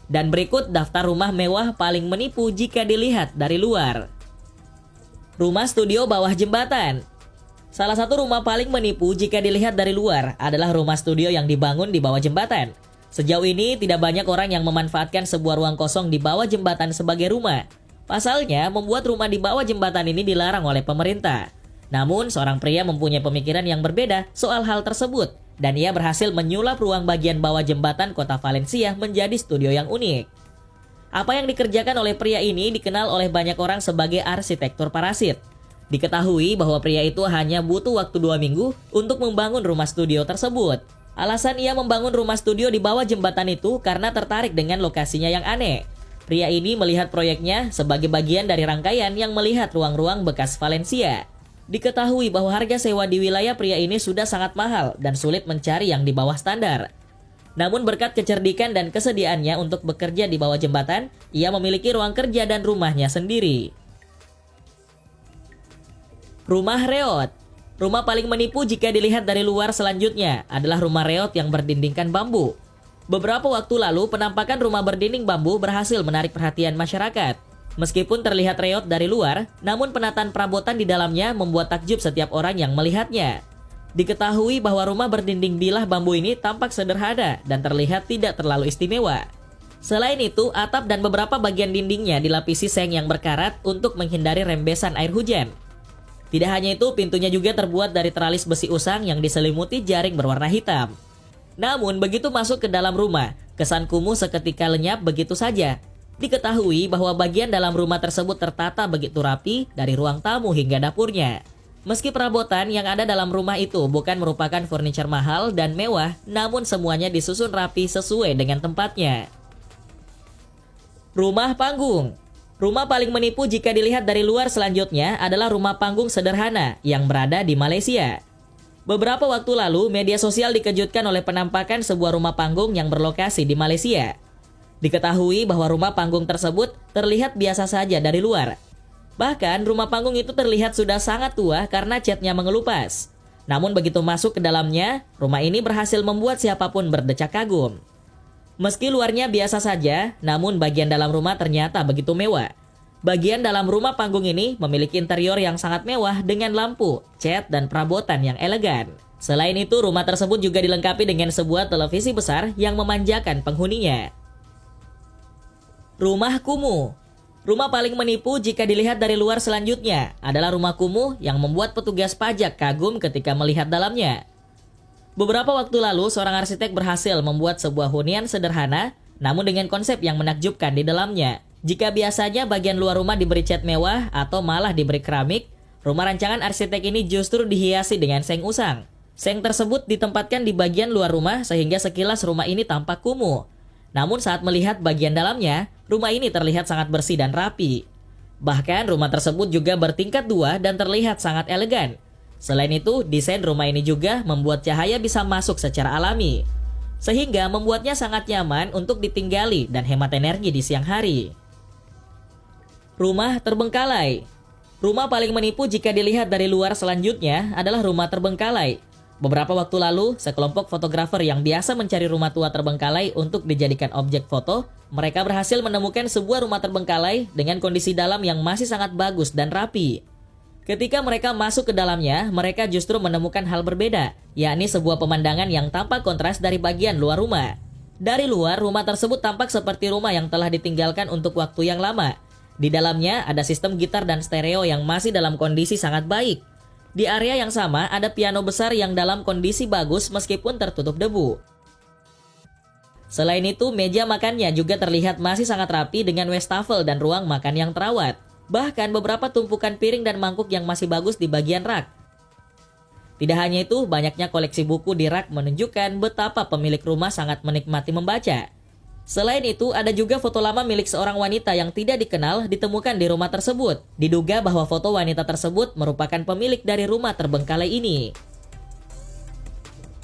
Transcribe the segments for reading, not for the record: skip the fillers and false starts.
Dan berikut daftar rumah mewah paling menipu jika dilihat dari luar. Rumah studio bawah jembatan. Salah satu rumah paling menipu jika dilihat dari luar adalah rumah studio yang dibangun di bawah jembatan. Sejauh ini tidak banyak orang yang memanfaatkan sebuah ruang kosong di bawah jembatan sebagai rumah. Pasalnya, membuat rumah di bawah jembatan ini dilarang oleh pemerintah. Namun, seorang pria mempunyai pemikiran yang berbeda soal hal tersebut. Dan ia berhasil menyulap ruang bagian bawah jembatan kota Valencia menjadi studio yang unik. Apa yang dikerjakan oleh pria ini dikenal oleh banyak orang sebagai arsitektur parasit. Diketahui bahwa pria itu hanya butuh waktu 2 minggu untuk membangun rumah studio tersebut. Alasan ia membangun rumah studio di bawah jembatan itu karena tertarik dengan lokasinya yang aneh. Pria ini melihat proyeknya sebagai bagian dari rangkaian yang melihat ruang-ruang bekas Valencia. Diketahui bahwa harga sewa di wilayah pria ini sudah sangat mahal dan sulit mencari yang di bawah standar. Namun berkat kecerdikan dan kesediaannya untuk bekerja di bawah jembatan, ia memiliki ruang kerja dan rumahnya sendiri. Rumah reot. Rumah paling menipu jika dilihat dari luar selanjutnya adalah rumah reot yang berdindingkan bambu. Beberapa waktu lalu, penampakan rumah berdinding bambu berhasil menarik perhatian masyarakat. Meskipun terlihat reot dari luar, namun penataan perabotan di dalamnya membuat takjub setiap orang yang melihatnya. Diketahui bahwa rumah berdinding bilah bambu ini tampak sederhana dan terlihat tidak terlalu istimewa. Selain itu, atap dan beberapa bagian dindingnya dilapisi seng yang berkarat untuk menghindari rembesan air hujan. Tidak hanya itu, pintunya juga terbuat dari teralis besi usang yang diselimuti jaring berwarna hitam. Namun, begitu masuk ke dalam rumah, kesan kumuh seketika lenyap begitu saja. Diketahui bahwa bagian dalam rumah tersebut tertata begitu rapi dari ruang tamu hingga dapurnya. Meski perabotan yang ada dalam rumah itu bukan merupakan furniture mahal dan mewah, namun semuanya disusun rapi sesuai dengan tempatnya. Rumah panggung. Rumah paling menipu jika dilihat dari luar selanjutnya adalah rumah panggung sederhana yang berada di Malaysia. Beberapa waktu lalu, media sosial dikejutkan oleh penampakan sebuah rumah panggung yang berlokasi di Malaysia. Diketahui bahwa rumah panggung tersebut terlihat biasa saja dari luar. Bahkan rumah panggung itu terlihat sudah sangat tua karena catnya mengelupas. Namun begitu masuk ke dalamnya, rumah ini berhasil membuat siapapun berdecak kagum. Meski luarnya biasa saja, namun bagian dalam rumah ternyata begitu mewah. Bagian dalam rumah panggung ini memiliki interior yang sangat mewah dengan lampu, cat, dan perabotan yang elegan. Selain itu, rumah tersebut juga dilengkapi dengan sebuah televisi besar yang memanjakan penghuninya. Rumah kumuh. Rumah paling menipu jika dilihat dari luar selanjutnya adalah rumah kumuh yang membuat petugas pajak kagum ketika melihat dalamnya. Beberapa waktu lalu, seorang arsitek berhasil membuat sebuah hunian sederhana, namun dengan konsep yang menakjubkan di dalamnya. Jika biasanya bagian luar rumah diberi cat mewah atau malah diberi keramik, rumah rancangan arsitek ini justru dihiasi dengan seng usang. Seng tersebut ditempatkan di bagian luar rumah sehingga sekilas rumah ini tampak kumuh. Namun saat melihat bagian dalamnya, rumah ini terlihat sangat bersih dan rapi. Bahkan rumah tersebut juga bertingkat 2 dan terlihat sangat elegan. Selain itu, desain rumah ini juga membuat cahaya bisa masuk secara alami, sehingga membuatnya sangat nyaman untuk ditinggali dan hemat energi di siang hari. Rumah terbengkalai. Rumah paling menipu jika dilihat dari luar selanjutnya adalah rumah terbengkalai. Beberapa waktu lalu, sekelompok fotografer yang biasa mencari rumah tua terbengkalai untuk dijadikan objek foto, mereka berhasil menemukan sebuah rumah terbengkalai dengan kondisi dalam yang masih sangat bagus dan rapi. Ketika mereka masuk ke dalamnya, mereka justru menemukan hal berbeda, yakni sebuah pemandangan yang tampak kontras dari bagian luar rumah. Dari luar, rumah tersebut tampak seperti rumah yang telah ditinggalkan untuk waktu yang lama. Di dalamnya ada sistem gitar dan stereo yang masih dalam kondisi sangat baik. Di area yang sama ada piano besar yang dalam kondisi bagus meskipun tertutup debu. Selain itu, meja makannya juga terlihat masih sangat rapi dengan wastafel dan ruang makan yang terawat. Bahkan beberapa tumpukan piring dan mangkuk yang masih bagus di bagian rak. Tidak hanya itu, banyaknya koleksi buku di rak menunjukkan betapa pemilik rumah sangat menikmati membaca. Selain itu, ada juga foto lama milik seorang wanita yang tidak dikenal ditemukan di rumah tersebut. Diduga bahwa foto wanita tersebut merupakan pemilik dari rumah terbengkalai ini.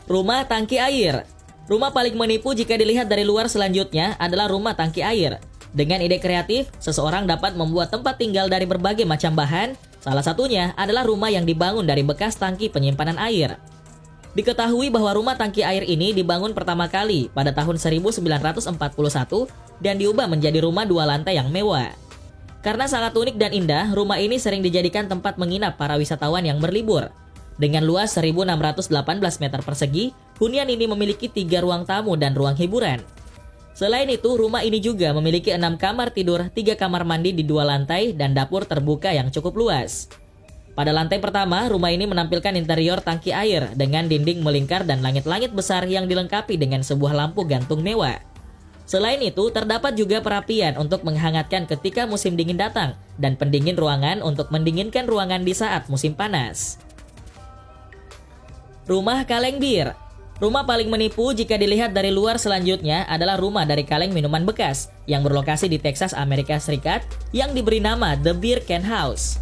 Rumah tangki air. Rumah paling menipu jika dilihat dari luar selanjutnya adalah rumah tangki air. Dengan ide kreatif, seseorang dapat membuat tempat tinggal dari berbagai macam bahan. Salah satunya adalah rumah yang dibangun dari bekas tangki penyimpanan air. Diketahui bahwa rumah tangki air ini dibangun pertama kali pada tahun 1941 dan diubah menjadi rumah 2 lantai yang mewah. Karena sangat unik dan indah, rumah ini sering dijadikan tempat menginap para wisatawan yang berlibur. Dengan luas 1.618 meter persegi, hunian ini memiliki 3 ruang tamu dan ruang hiburan. Selain itu, rumah ini juga memiliki 6 kamar tidur, 3 kamar mandi di 2 lantai, dan dapur terbuka yang cukup luas. Pada lantai pertama, rumah ini menampilkan interior tangki air dengan dinding melingkar dan langit-langit besar yang dilengkapi dengan sebuah lampu gantung mewah. Selain itu, terdapat juga perapian untuk menghangatkan ketika musim dingin datang dan pendingin ruangan untuk mendinginkan ruangan di saat musim panas. Rumah kaleng bir. Rumah paling menipu jika dilihat dari luar selanjutnya adalah rumah dari kaleng minuman bekas yang berlokasi di Texas, Amerika Serikat yang diberi nama The Beer Can House.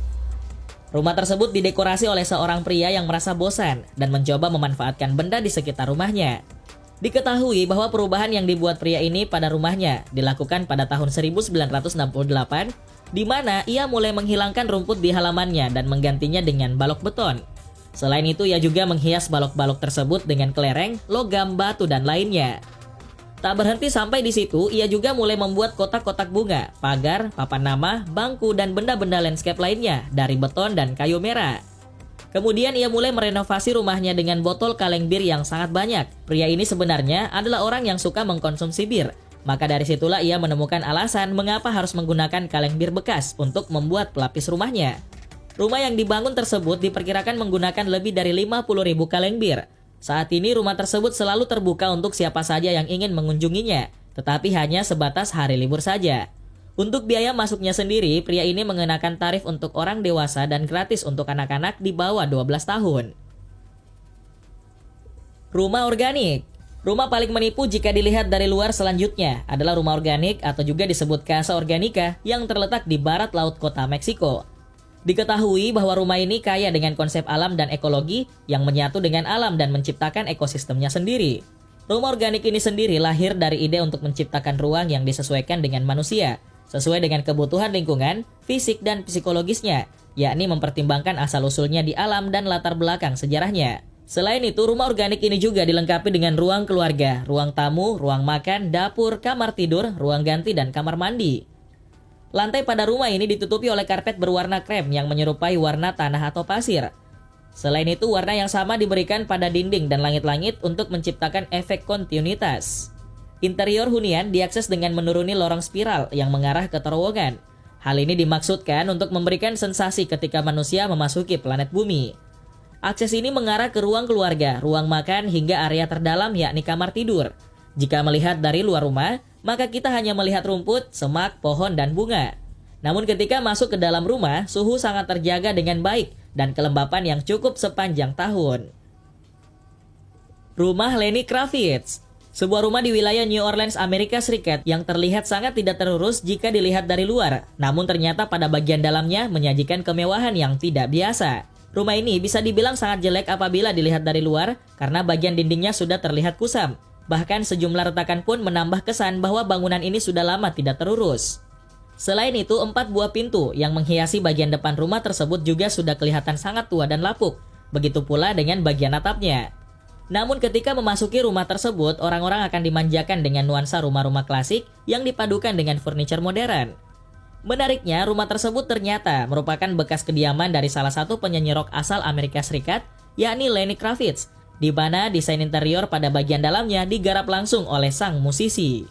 Rumah tersebut didekorasi oleh seorang pria yang merasa bosan dan mencoba memanfaatkan benda di sekitar rumahnya. Diketahui bahwa perubahan yang dibuat pria ini pada rumahnya dilakukan pada tahun 1968, di mana ia mulai menghilangkan rumput di halamannya dan menggantinya dengan balok beton. Selain itu, ia juga menghias balok-balok tersebut dengan kelereng, logam, batu, dan lainnya. Tak berhenti sampai di situ, ia juga mulai membuat kotak-kotak bunga, pagar, papan nama, bangku, dan benda-benda landscape lainnya dari beton dan kayu merah. Kemudian ia mulai merenovasi rumahnya dengan botol kaleng bir yang sangat banyak. Pria ini sebenarnya adalah orang yang suka mengkonsumsi bir. Maka dari situlah ia menemukan alasan mengapa harus menggunakan kaleng bir bekas untuk membuat pelapis rumahnya. Rumah yang dibangun tersebut diperkirakan menggunakan lebih dari 50.000 kaleng bir. Saat ini rumah tersebut selalu terbuka untuk siapa saja yang ingin mengunjunginya, tetapi hanya sebatas hari libur saja. Untuk biaya masuknya sendiri, pria ini mengenakan tarif untuk orang dewasa dan gratis untuk anak-anak di bawah 12 tahun. Rumah organik. Rumah paling menipu jika dilihat dari luar selanjutnya adalah rumah organik atau juga disebut Casa Organica yang terletak di barat laut kota Meksiko. Diketahui bahwa rumah ini kaya dengan konsep alam dan ekologi yang menyatu dengan alam dan menciptakan ekosistemnya sendiri. Rumah organik ini sendiri lahir dari ide untuk menciptakan ruang yang disesuaikan dengan manusia, sesuai dengan kebutuhan lingkungan, fisik, dan psikologisnya, yakni mempertimbangkan asal-usulnya di alam dan latar belakang sejarahnya. Selain itu, rumah organik ini juga dilengkapi dengan ruang keluarga, ruang tamu, ruang makan, dapur, kamar tidur, ruang ganti, dan kamar mandi. Lantai pada rumah ini ditutupi oleh karpet berwarna krem yang menyerupai warna tanah atau pasir. Selain itu, warna yang sama diberikan pada dinding dan langit-langit untuk menciptakan efek kontinuitas. Interior hunian diakses dengan menuruni lorong spiral yang mengarah ke terowongan. Hal ini dimaksudkan untuk memberikan sensasi ketika manusia memasuki planet bumi. Akses ini mengarah ke ruang keluarga, ruang makan, hingga area terdalam yakni kamar tidur. Jika melihat dari luar rumah, maka kita hanya melihat rumput, semak, pohon, dan bunga. Namun ketika masuk ke dalam rumah, suhu sangat terjaga dengan baik dan kelembapan yang cukup sepanjang tahun. Rumah Lenny Kravitz. Sebuah rumah di wilayah New Orleans, Amerika Serikat yang terlihat sangat tidak terurus jika dilihat dari luar. Namun ternyata pada bagian dalamnya menyajikan kemewahan yang tidak biasa. Rumah ini bisa dibilang sangat jelek apabila dilihat dari luar karena bagian dindingnya sudah terlihat kusam. Bahkan sejumlah retakan pun menambah kesan bahwa bangunan ini sudah lama tidak terurus. Selain itu, 4 buah pintu yang menghiasi bagian depan rumah tersebut juga sudah kelihatan sangat tua dan lapuk. Begitu pula dengan bagian atapnya. Namun ketika memasuki rumah tersebut, orang-orang akan dimanjakan dengan nuansa rumah-rumah klasik yang dipadukan dengan furniture modern. Menariknya, rumah tersebut ternyata merupakan bekas kediaman dari salah satu penyanyi rock asal Amerika Serikat, yakni Lenny Kravitz, di mana desain interior pada bagian dalamnya digarap langsung oleh sang musisi.